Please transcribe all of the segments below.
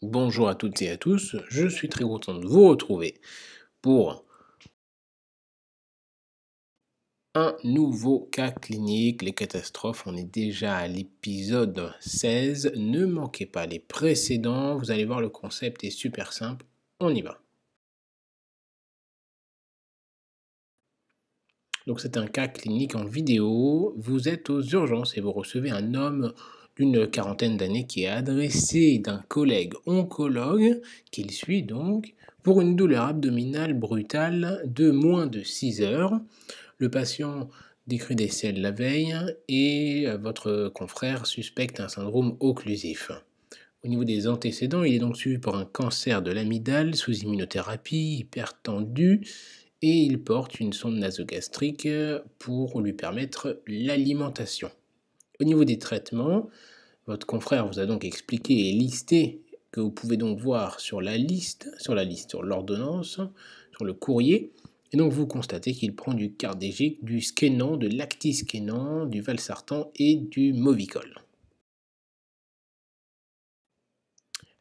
Bonjour à toutes et à tous, je suis très content de vous retrouver pour un nouveau cas clinique, les catastrophes. On est déjà à l'épisode 16, ne manquez pas les précédents, vous allez voir le concept est super simple, on y va. Donc c'est un cas clinique en vidéo, vous êtes aux urgences et vous recevez un homme d'une quarantaine d'années qui est adressé d'un collègue oncologue qu'il suit donc pour une douleur abdominale brutale de moins de 6 heures. Le patient décrit des selles la veille et votre confrère suspecte un syndrome occlusif. Au niveau des antécédents, il est donc suivi par un cancer de l'amygdale sous immunothérapie, hypertendu, et il porte une sonde nasogastrique pour lui permettre l'alimentation. Au niveau des traitements, votre confrère vous a donc expliqué et listé que vous pouvez donc voir sur sur l'ordonnance, sur le courrier. Et donc vous constatez qu'il prend du Cardégique, du Skénan, de l'Actiskénan, du Valsartan et du Movicol.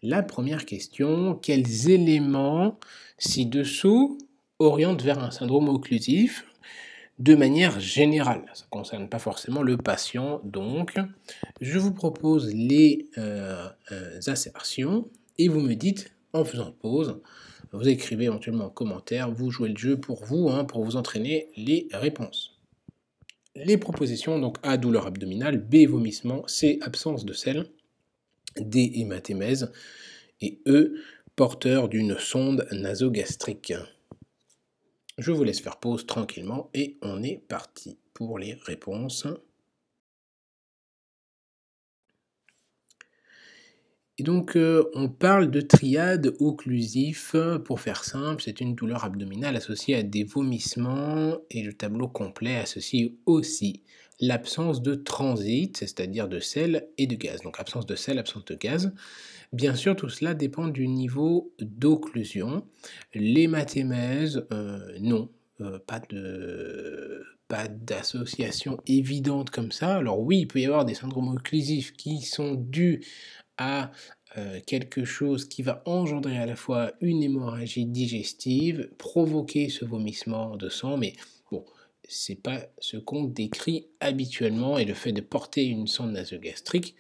La première question, quels éléments ci-dessous orientent vers un syndrome occlusif de manière générale? Ça ne concerne pas forcément le patient, donc je vous propose les assertions et vous me dites en faisant pause, vous écrivez éventuellement en commentaire, vous jouez le jeu pour vous, pour vous entraîner les réponses. Les propositions, donc A, douleur abdominale, B, vomissement, C, absence de sel, D, hématémèse, et E, porteur d'une sonde nasogastrique. Je vous laisse faire pause tranquillement et on est parti pour les réponses. Et donc, on parle de triade occlusif. Pour faire simple, c'est une douleur abdominale associée à des vomissements et le tableau complet associe aussi l'absence de transit, c'est-à-dire de sel et de gaz. Donc, absence de sel, absence de gaz. Bien sûr, tout cela dépend du niveau d'occlusion. L'hématémèse, non, pas d'association évidente comme ça. Alors oui, il peut y avoir des syndromes occlusifs qui sont dus à quelque chose qui va engendrer à la fois une hémorragie digestive, provoquer ce vomissement de sang, mais bon, c'est pas ce qu'on décrit habituellement et le fait de porter une sonde nasogastrique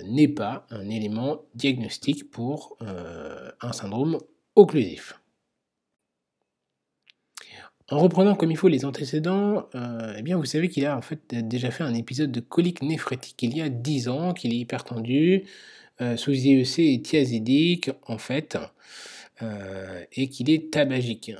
n'est pas un élément diagnostique pour un syndrome occlusif. En reprenant comme il faut les antécédents, eh bien vous savez qu'il a en fait déjà fait un épisode de colique néphrétique il y a 10 ans, qu'il est hypertendu, sous IEC et thiazidique en fait, et qu'il est tabagique.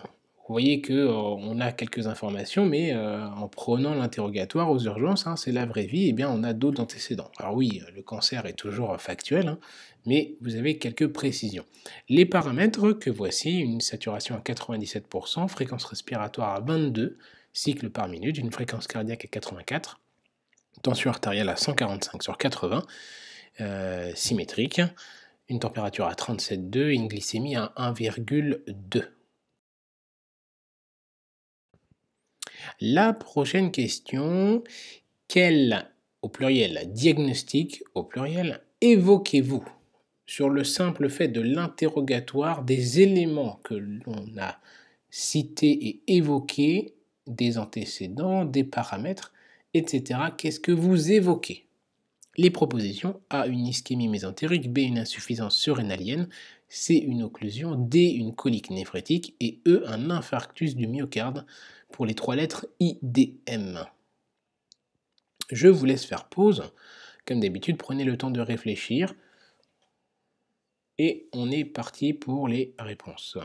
Vous voyez que on a quelques informations, mais en prenant l'interrogatoire aux urgences, c'est la vraie vie, eh bien on a d'autres antécédents. Alors oui, le cancer est toujours factuel, mais vous avez quelques précisions. Les paramètres que voici, une saturation à 97%, fréquence respiratoire à 22 cycles par minute, une fréquence cardiaque à 84, tension artérielle à 145 sur 80, symétrique, une température à 37,2 et une glycémie à 1,2. La prochaine question, quel, au pluriel, diagnostic, au pluriel, évoquez-vous sur le simple fait de l'interrogatoire des éléments que l'on a cités et évoqués, des antécédents, des paramètres, etc. Qu'est-ce que vous évoquez? Les propositions: A, une ischémie mésentérique, B, une insuffisance surrénalienne, C, une occlusion, D, une colique néphrétique et E, un infarctus du myocarde pour les 3 lettres IDM. Je vous laisse faire pause. Comme d'habitude, prenez le temps de réfléchir. Et on est parti pour les réponses.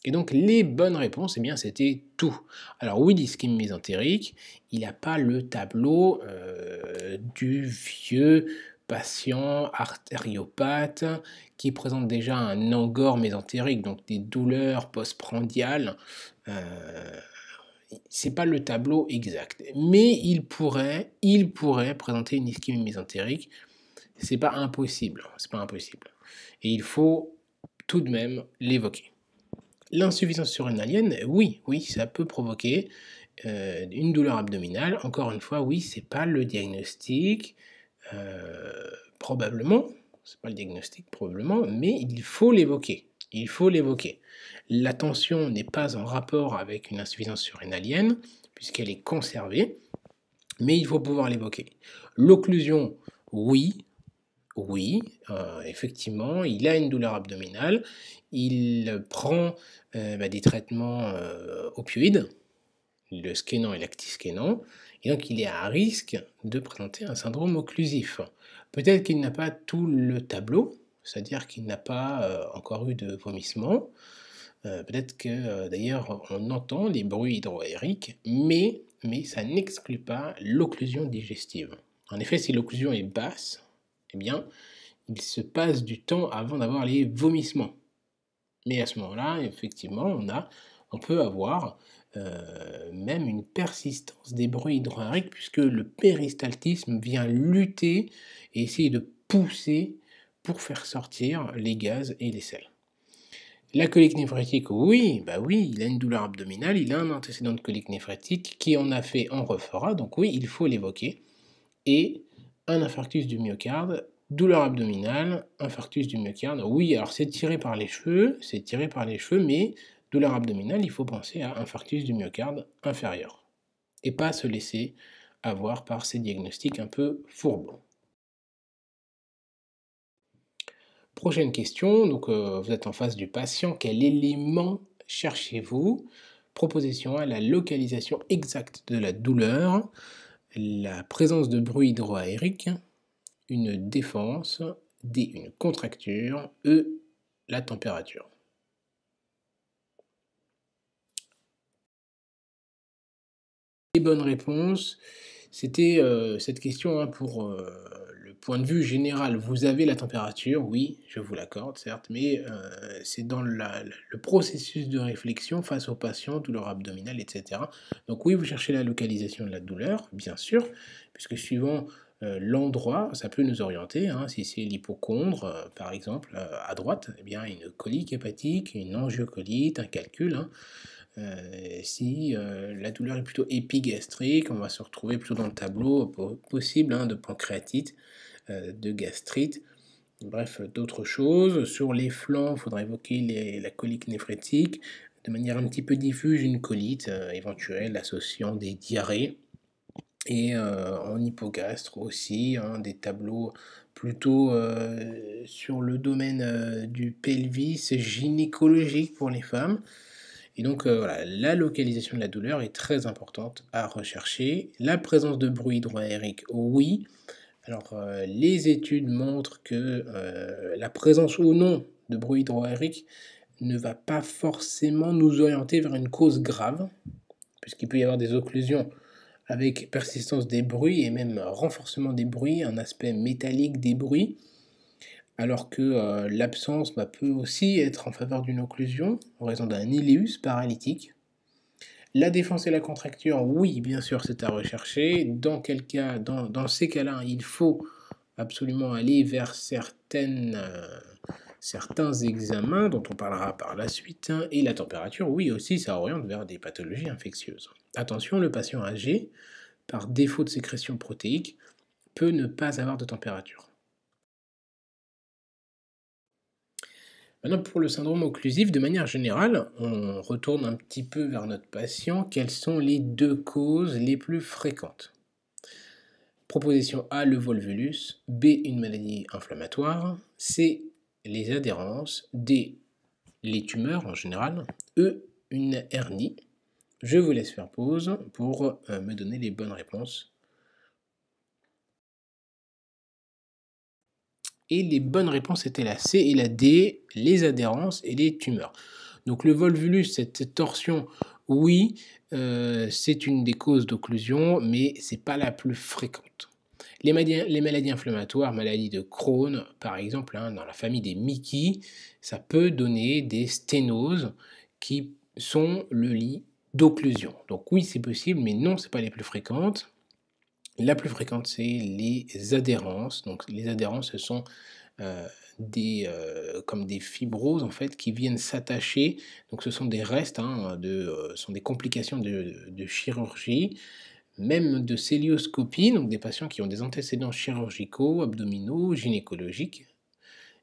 Et donc les bonnes réponses, eh bien c'était tout. Alors oui, l'ischémie mésentérique, il n'a pas le tableau du vieux patient artériopathe qui présente déjà un angor mésentérique, donc des douleurs postprandiales. C'est pas le tableau exact, mais il pourrait présenter une ischémie mésentérique. C'est pas impossible, c'est pas impossible. Et il faut tout de même l'évoquer. L'insuffisance surrénalienne, oui, ça peut provoquer une douleur abdominale. Encore une fois, oui, c'est pas le diagnostic, Probablement, c'est pas le diagnostic probablement, mais il faut l'évoquer. Il faut l'évoquer. La tension n'est pas en rapport avec une insuffisance surrénalienne, puisqu'elle est conservée, mais il faut pouvoir l'évoquer. L'occlusion, oui, oui, effectivement, il a une douleur abdominale, il prend des traitements opioïdes, le Skénan et l'actiskénan, et donc il est à risque de présenter un syndrome occlusif. Peut-être qu'il n'a pas tout le tableau, c'est-à-dire qu'il n'a pas encore eu de vomissement. Peut-être que d'ailleurs on entend les bruits hydroaériques, mais ça n'exclut pas l'occlusion digestive. En effet, si l'occlusion est basse, eh bien, il se passe du temps avant d'avoir les vomissements. Mais à ce moment-là, effectivement, on peut avoir même une persistance des bruits hydroaériques puisque le péristaltisme vient lutter et essayer de pousser pour faire sortir les gaz et les sels. La colique néphrétique, oui, bah oui, il a une douleur abdominale, il a un antécédent de colique néphrétique, qui en a fait en refera, donc oui, il faut l'évoquer. Et un infarctus du myocarde, douleur abdominale, infarctus du myocarde, oui, alors c'est tiré par les cheveux, mais douleur abdominale, il faut penser à infarctus du myocarde inférieur. Et pas se laisser avoir par ces diagnostics un peu fourbes. Prochaine question, donc vous êtes en face du patient, quel élément cherchez-vous? Proposition A, la localisation exacte de la douleur, la présence de bruit hydroaérique, une défense, D, une contracture, E, la température. Les bonnes réponses, c'était cette question pour le point de vue général. Vous avez la température, oui, je vous l'accorde, certes, mais c'est dans le processus de réflexion face au patient, douleur abdominale, etc. Donc oui, vous cherchez la localisation de la douleur, bien sûr, puisque suivant l'endroit, ça peut nous orienter. Hein. Si c'est l'hypocondre, par exemple, à droite, eh bien, une colique hépatique, une angiocolite, un calcul. Hein. Si la douleur est plutôt épigastrique, on va se retrouver plutôt dans le tableau possible hein, de pancréatite, de gastrite, bref, d'autres choses. Sur les flancs, il faudra évoquer la colique néphrétique, de manière un petit peu diffuse, une colite éventuelle associant des diarrhées. Et en hypogastre aussi, hein, des tableaux plutôt sur le domaine du pelvis gynécologique pour les femmes. Et donc voilà, la localisation de la douleur est très importante à rechercher. La présence de bruit hydroaérique, oui. Alors les études montrent que la présence ou non de bruit hydroaérique ne va pas forcément nous orienter vers une cause grave, puisqu'il peut y avoir des occlusions avec persistance des bruits et même renforcement des bruits, un aspect métallique des bruits, alors que l'absence peut aussi être en faveur d'une occlusion en raison d'un ileus paralytique. La défense et la contracture, oui, bien sûr, c'est à rechercher. Dans quel cas, dans ces cas-là, il faut absolument aller vers certains examens dont on parlera par la suite. Hein. Et la température, oui, aussi, ça oriente vers des pathologies infectieuses. Attention, le patient âgé, par défaut de sécrétion protéique, peut ne pas avoir de température. Maintenant, pour le syndrome occlusif, de manière générale, on retourne un petit peu vers notre patient. Quelles sont les deux causes les plus fréquentes? Proposition A, le volvulus. B, une maladie inflammatoire. C, les adhérences. D, les tumeurs en général. E, une hernie. Je vous laisse faire pause pour me donner les bonnes réponses. Et les bonnes réponses étaient la C et la D, les adhérences et les tumeurs. Donc le volvulus, cette torsion, oui, c'est une des causes d'occlusion, mais ce n'est pas la plus fréquente. Les maladies inflammatoires, maladies de Crohn, par exemple, hein, dans la famille des Mickey, ça peut donner des sténoses qui sont le lit d'occlusion. Donc oui, c'est possible, mais non, ce n'est pas les plus fréquentes. La plus fréquente, c'est les adhérences. Donc les adhérences, ce sont comme des fibroses en fait qui viennent s'attacher. Donc ce sont des restes, hein, sont des complications de chirurgie, même de cœlioscopie, donc des patients qui ont des antécédents chirurgicaux, abdominaux, gynécologiques,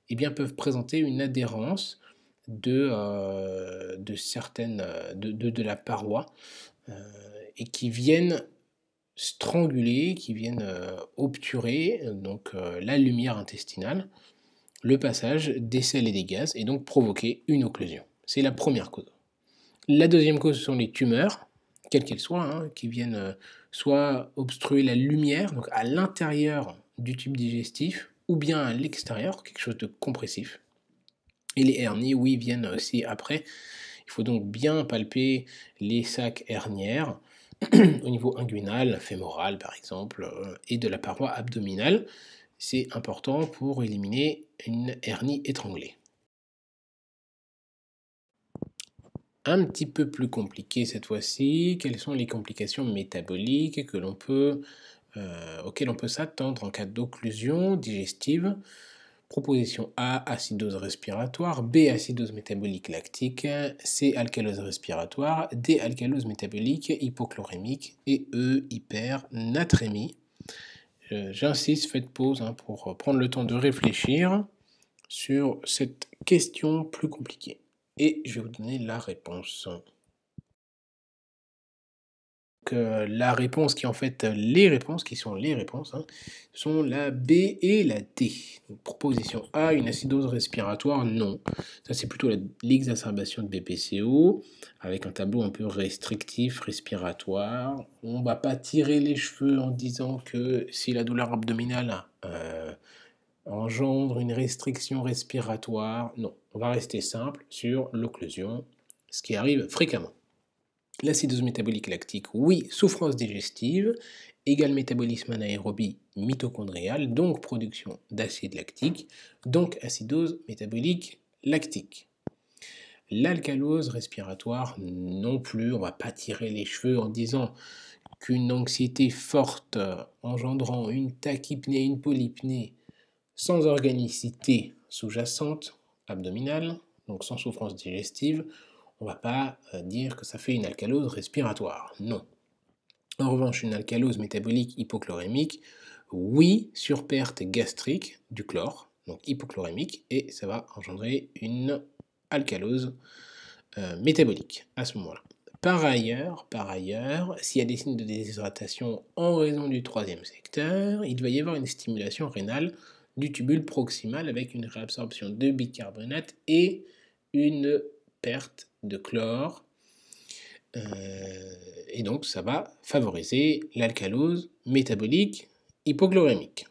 eh bien, peuvent présenter une adhérence de certaines, de la paroi, heu, et qui viennent stranguler, qui viennent, obturer, donc la lumière intestinale, le passage des sels et des gaz et donc provoquer une occlusion. C'est la première cause. La deuxième cause, ce sont les tumeurs, quelles qu'elles soient, hein, qui viennent, soit obstruer la lumière, donc à l'intérieur du tube digestif ou bien à l'extérieur, quelque chose de compressif. Et les hernies, oui, viennent aussi après. Il faut donc bien palper les sacs hernières au niveau inguinal, fémoral par exemple, et de la paroi abdominale. C'est important pour éliminer une hernie étranglée. Un petit peu plus compliqué cette fois-ci, quelles sont les complications métaboliques que auxquelles on peut s'attendre en cas d'occlusion digestive? Proposition A, acidose respiratoire, B, acidose métabolique lactique, C, alcalose respiratoire, D, alcalose métabolique hypochlorémique et E, hypernatrémie. J'insiste, faites pause hein, pour prendre le temps de réfléchir sur cette question plus compliquée. Et je vais vous donner la réponse. La réponse qui est en fait les réponses, qui sont les réponses, hein, sont la B et la D. Donc, proposition A, une acidose respiratoire, non. Ça c'est plutôt l'exacerbation de BPCO, avec un tableau un peu restrictif, respiratoire. On va pas tirer les cheveux en disant que si la douleur abdominale engendre une restriction respiratoire, non. On va rester simple sur l'occlusion, ce qui arrive fréquemment. L'acidose métabolique lactique, oui, souffrance digestive, égal métabolisme anaérobie mitochondrial, donc production d'acide lactique, donc acidose métabolique lactique. L'alcalose respiratoire, non plus, on ne va pas tirer les cheveux en disant qu'une anxiété forte engendrant une tachypnée, une polypnée, sans organicité sous-jacente, abdominale, donc sans souffrance digestive, on ne va pas dire que ça fait une alcalose respiratoire. Non. En revanche, une alcalose métabolique hypochlorémique, oui, sur perte gastrique du chlore, donc hypochlorémique, et ça va engendrer une alcalose métabolique à ce moment-là. Par ailleurs, s'il y a des signes de déshydratation en raison du troisième secteur, il va y avoir une stimulation rénale du tubule proximal avec une réabsorption de bicarbonate et une perte de chlore. Et donc ça va favoriser l'alcalose métabolique hypochlorémique.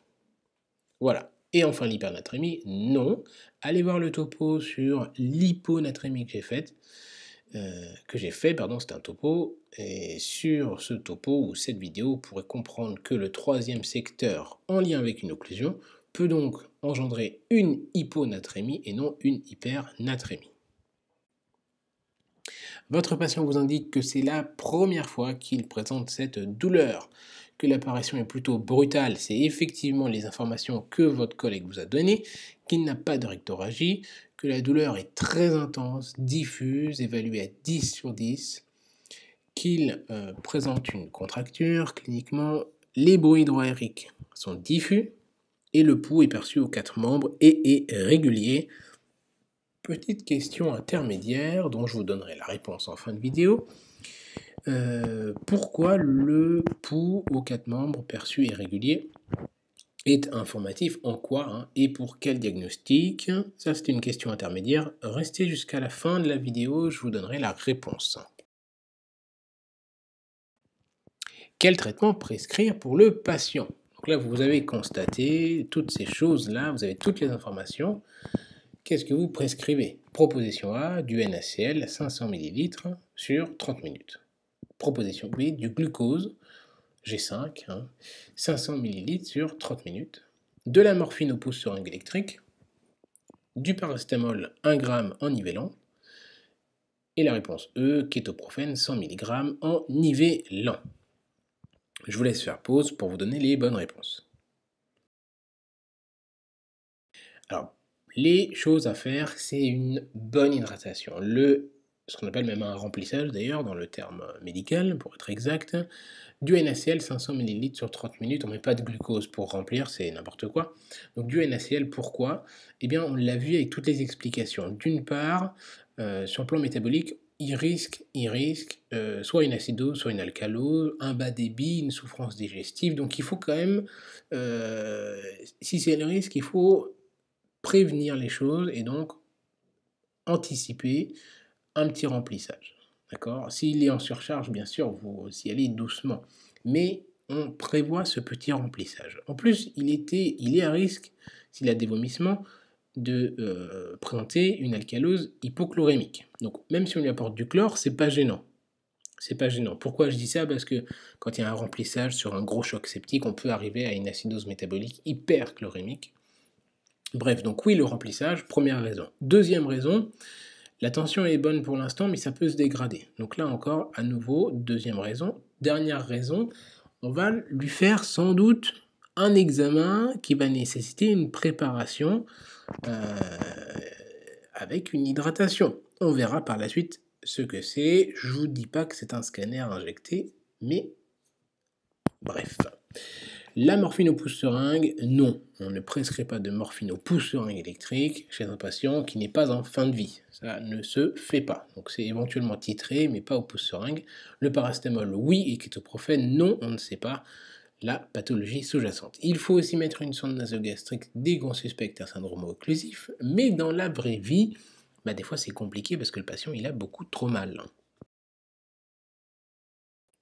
Voilà. Et enfin l'hypernatrémie, non. Allez voir le topo sur l'hyponatrémie que j'ai fait, c'est un topo, et sur ce topo ou cette vidéo, vous pourrez comprendre que le troisième secteur en lien avec une occlusion peut donc engendrer une hyponatrémie et non une hypernatrémie. Votre patient vous indique que c'est la première fois qu'il présente cette douleur, que l'apparition est plutôt brutale, c'est effectivement les informations que votre collègue vous a données, qu'il n'a pas de rectorragie, que la douleur est très intense, diffuse, évaluée à 10 sur 10, qu'il présente une contracture cliniquement, les bruits hydroaériques sont diffus, et le pouls est perçu aux 4 membres et est régulier. Petite question intermédiaire dont je vous donnerai la réponse en fin de vidéo. Pourquoi le pouls aux 4 membres perçu et régulier est informatif en quoi hein, et pour quel diagnostic? Ça c'est une question intermédiaire. Restez jusqu'à la fin de la vidéo, je vous donnerai la réponse. Quel traitement prescrire pour le patient? Donc là vous avez constaté toutes ces choses-là, vous avez toutes les informations. Qu'est-ce que vous prescrivez? Proposition A, du NaCl 500 ml sur 30 minutes. Proposition B, du glucose G5, 500 ml sur 30 minutes. De la morphine au pouce seringue électrique. Du paracétamol 1 g en nivellant. Et la réponse E, kétoprophène 100 mg en nivellant. Je vous laisse faire pause pour vous donner les bonnes réponses. Alors, les choses à faire, c'est une bonne hydratation. Le ce qu'on appelle même un remplissage d'ailleurs dans le terme médical, pour être exact, du NaCl 500 ml sur 30 minutes, on ne met pas de glucose pour remplir, c'est n'importe quoi. Donc du NaCl, pourquoi? Eh bien, on l'a vu avec toutes les explications. D'une part, sur le plan métabolique, il risque soit une acidose, soit une alcalose, un bas débit, une souffrance digestive. Donc il faut quand même, si c'est le risque, il faut prévenir les choses et donc anticiper un petit remplissage. D'accord? S'il est en surcharge, bien sûr, vous y allez doucement. Mais on prévoit ce petit remplissage. En plus, il est à risque, s'il a des vomissements, de présenter une alcalose hypochlorémique. Donc, même si on lui apporte du chlore, c'est pas gênant. C'est pas gênant. Pourquoi je dis ça? Parce que quand il y a un remplissage sur un gros choc septique, on peut arriver à une acidose métabolique hyperchlorémique. Bref, donc oui, le remplissage, première raison. Deuxième raison, la tension est bonne pour l'instant, mais ça peut se dégrader. Donc là encore, à nouveau, deuxième raison. Dernière raison, on va lui faire sans doute un examen qui va nécessiter une préparation euh, avec une hydratation. On verra par la suite ce que c'est. Je vous dis pas que c'est un scanner injecté, mais bref. La morphine au pouce-seringue, non, on ne prescrit pas de morphine au pouce-seringue électrique chez un patient qui n'est pas en fin de vie. Ça ne se fait pas. Donc c'est éventuellement titré, mais pas au pouce-seringue. Le paracétamol, oui, et kétoprophène, non, on ne sait pas la pathologie sous-jacente. Il faut aussi mettre une sonde nasogastrique dès qu'on suspecte un syndrome occlusif, mais dans la vraie vie, des fois c'est compliqué parce que le patient il a beaucoup trop mal.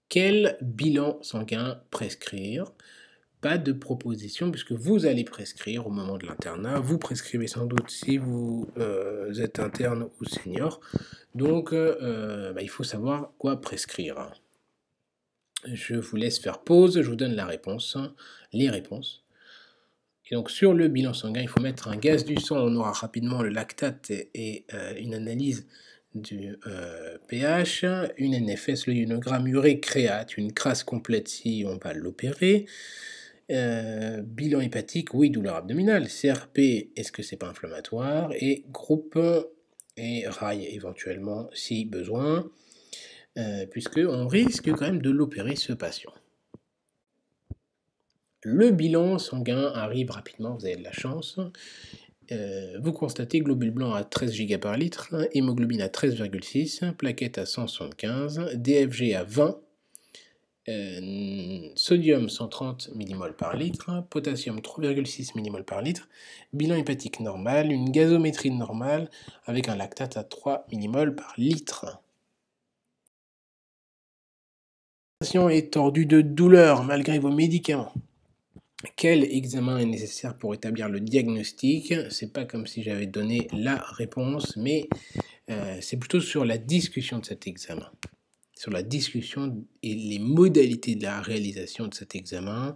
Quel bilan sanguin prescrire? Pas de proposition puisque vous allez prescrire au moment de l'internat. Vous prescrivez sans doute si vous êtes interne ou senior. Donc il faut savoir quoi prescrire. Je vous laisse faire pause, je vous donne la réponse, les réponses. Et donc sur le bilan sanguin, il faut mettre un gaz du sang, on aura rapidement le lactate et une analyse du pH, une NFS, le ionogramme urée créate, une crasse complète si on va l'opérer. Bilan hépatique, oui, douleur abdominale. CRP, est-ce que c'est pas inflammatoire? Et groupe et rail éventuellement si besoin, puisque on risque quand même de l'opérer ce patient. Le bilan sanguin arrive rapidement, vous avez de la chance. Vous constatez globule blanc à 13 Giga par litre, hémoglobine à 13,6, plaquettes à 175, DFG à 20, sodium 130 mmol par litre, potassium 3,6 mmol par litre, bilan hépatique normal, une gazométrie normale avec un lactate à 3 mmol par litre. Le patient est tordu de douleur malgré vos médicaments. Quel examen est nécessaire pour établir le diagnostic? C'est pas comme si j'avais donné la réponse, mais c'est plutôt sur la discussion de cet examen. Sur la discussion et les modalités de la réalisation de cet examen.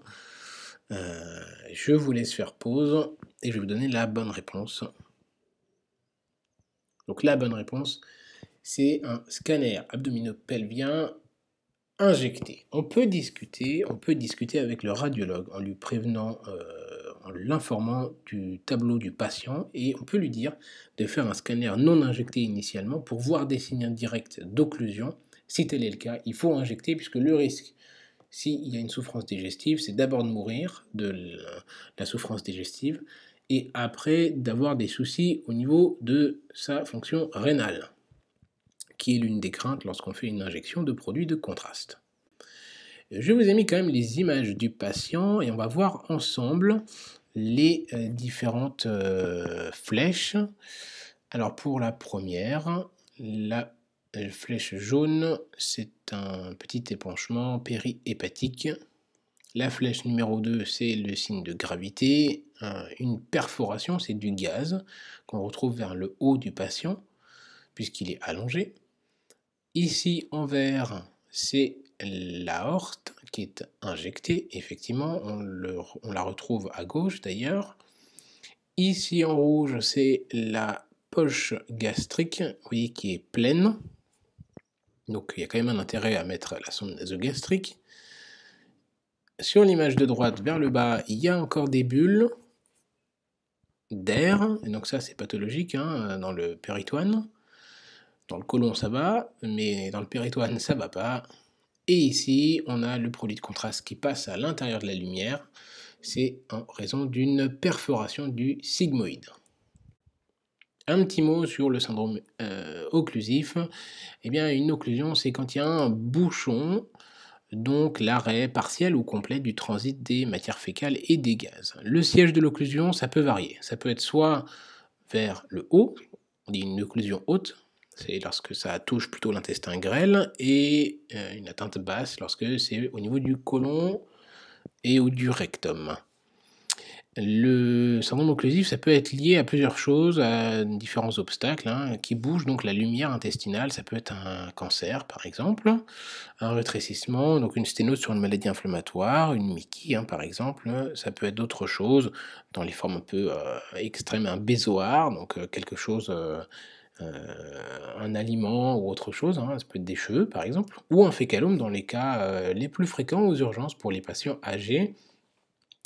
Je vous laisse faire pause et je vais vous donner la bonne réponse. Donc la bonne réponse, c'est un scanner abdominopelvien injecté. On peut discuter avec le radiologue en lui prévenant, en l'informant du tableau du patient et on peut lui dire de faire un scanner non injecté initialement pour voir des signes indirects d'occlusion. Si tel est le cas, il faut injecter puisque le risque, s'il y a une souffrance digestive, c'est d'abord de mourir de la souffrance digestive et après d'avoir des soucis au niveau de sa fonction rénale, qui est l'une des craintes lorsqu'on fait une injection de produits de contraste. Je vous ai mis quand même les images du patient et on va voir ensemble les différentes flèches. Alors pour la première, la flèche jaune, c'est un petit épanchement périhépatique. La flèche numéro 2, c'est le signe de gravité. Une perforation, c'est du gaz qu'on retrouve vers le haut du patient, puisqu'il est allongé. Ici, en vert, c'est l'aorte qui est injectée. Effectivement, on la retrouve à gauche d'ailleurs. Ici, en rouge, c'est la poche gastrique, vous voyez, qui est pleine. Donc, il y a quand même un intérêt à mettre la sonde nasogastrique. Sur l'image de droite, vers le bas, il y a encore des bulles d'air. Et donc ça, c'est pathologique dans le péritoine. Dans le côlon, ça va, mais dans le péritoine, ça va pas. Et ici, on a le produit de contraste qui passe à l'intérieur de la lumière. C'est en raison d'une perforation du sigmoïde. Un petit mot sur le syndrome occlusif. Eh bien, une occlusion, c'est quand il y a un bouchon, donc l'arrêt partiel ou complet du transit des matières fécales et des gaz. Le siège de l'occlusion, ça peut varier. Ça peut être soit vers le haut, on dit une occlusion haute, c'est lorsque ça touche plutôt l'intestin grêle, et une atteinte basse lorsque c'est au niveau du côlon et ou du rectum. Le syndrome occlusif, ça peut être lié à plusieurs choses, à différents obstacles qui bougent donc la lumière intestinale. Ça peut être un cancer, par exemple, un rétrécissement, donc une sténose sur une maladie inflammatoire, une Mickey, par exemple. Ça peut être d'autres choses, dans les formes un peu extrêmes, un bézoard, donc quelque chose, un aliment ou autre chose, ça peut être des cheveux, par exemple, ou un fécalome dans les cas les plus fréquents aux urgences pour les patients âgés.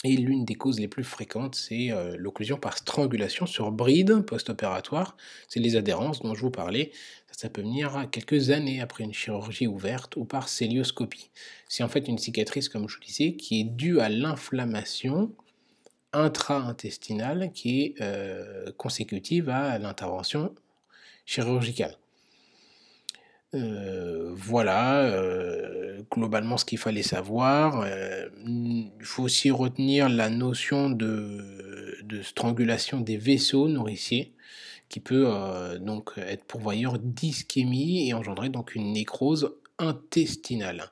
Et l'une des causes les plus fréquentes, c'est l'occlusion par strangulation sur bride post-opératoire. C'est les adhérences dont je vous parlais. Ça peut venir quelques années après une chirurgie ouverte ou par célioscopie. C'est en fait une cicatrice, comme je vous disais, qui est due à l'inflammation intra-intestinale qui est consécutive à l'intervention chirurgicale. Voilà, globalement ce qu'il fallait savoir. Il faut aussi retenir la notion de strangulation des vaisseaux nourriciers qui peut donc être pourvoyeur d'ischémie et engendrer donc une nécrose intestinale.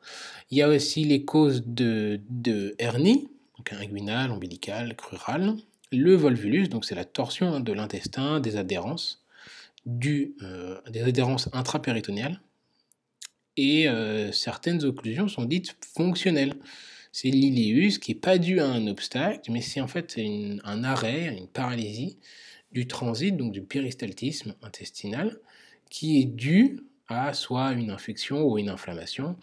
Il y a aussi les causes de hernie, donc inguinale, ombilicale, crurale. Le volvulus, donc c'est la torsion de l'intestin, des adhérences intrapéritonéales. Et certaines occlusions sont dites fonctionnelles. C'est l'iléus qui n'est pas dû à un obstacle, mais c'est en fait un arrêt, une paralysie du transit, donc du péristaltisme intestinal, qui est dû à soit une infection ou une inflammation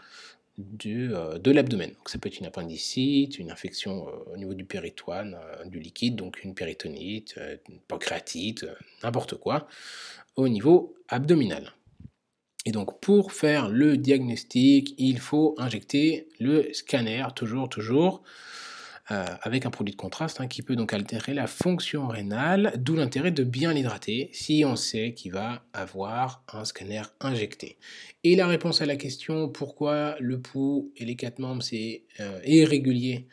de l'abdomen. Donc ça peut être une appendicite, une infection au niveau du péritoine, du liquide, donc une péritonite, une pancréatite, n'importe quoi, au niveau abdominal. Et donc pour faire le diagnostic, il faut injecter le scanner, toujours, avec un produit de contraste qui peut donc altérer la fonction rénale, d'où l'intérêt de bien l'hydrater si on sait qu'il va avoir un scanner injecté. Et la réponse à la question pourquoi le pouls et les 4 membres c'est irrégulier,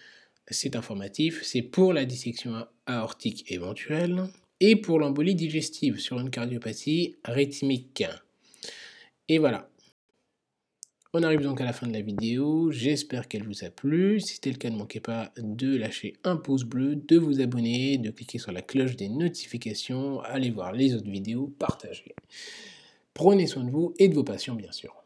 c'est informatif, c'est pour la dissection aortique éventuelle et pour l'embolie digestive sur une cardiopathie rythmique. Et voilà, on arrive donc à la fin de la vidéo, j'espère qu'elle vous a plu. Si c'était le cas, ne manquez pas de lâcher un pouce bleu, de vous abonner, de cliquer sur la cloche des notifications, allez voir les autres vidéos, partagez. Prenez soin de vous et de vos patients bien sûr.